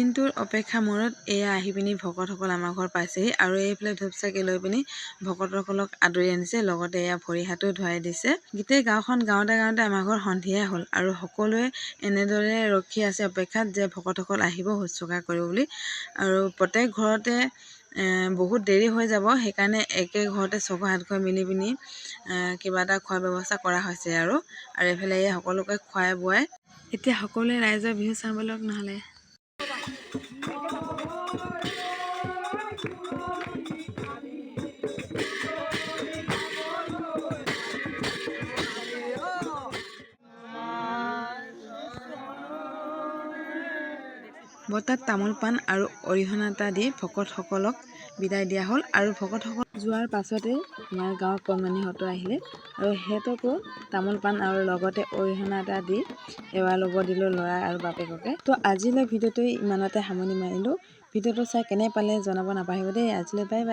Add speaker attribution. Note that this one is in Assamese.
Speaker 1: দিনটোৰ অপেক্ষা মূৰত এয়া আহি পিনি ভকতসকল আমাৰ ঘৰ পাইছেহি আৰু এইফালে ধূপ চাকি লৈ পিনি ভকতসকলক আদৰি আনিছে, লগতে এয়া ভৰি হাতো ধুৱাই দিছে। গোটেই গাঁওখন গাঁৱতে আমাৰ ঘৰ সন্ধিয়াই হ'ল আৰু সকলোৱে এনেদৰে ৰখি আছে অপেক্ষাত যে ভকতসকল আহিব শুশ্ৰূষা কৰিব বুলি। আৰু প্ৰত্যেক ঘৰতে বহুত দেৰি হৈ যাব, সেইকাৰণে একে ঘৰতে 6-7 মিলি পিনি কিবা এটা খোৱাৰ ব্যৱস্থা কৰা হৈছে আৰু এইফালে এই সকলোকে খুৱাই বোৱাই এতিয়া সকলোৱে ৰাইজৰ বিহু চাব লওক নহ'লে। বতাত তামোল পাণ আৰু অৰিহণা এটা দি ভকতসকলক বিদায় দিয়া হ'ল আৰু ভকতসকল যোৱাৰ পাছতে আমাৰ গাঁৱৰ কণমানিহঁতো আহিলে আৰু সিহঁতকো তামোল পাণ আৰু লগতে অৰিহণা এটা দি সেৱা ল'ব দিলোঁ ল'ৰা আৰু বাপেককে। তো আজিলৈ ভিডিঅ'টো ইমানতে সামৰণি মাৰিলোঁ। ভিডিঅ'টো চাই কেনে পালে জনাব নাপাহৰিব দেই। আজিলৈ বাই বাই।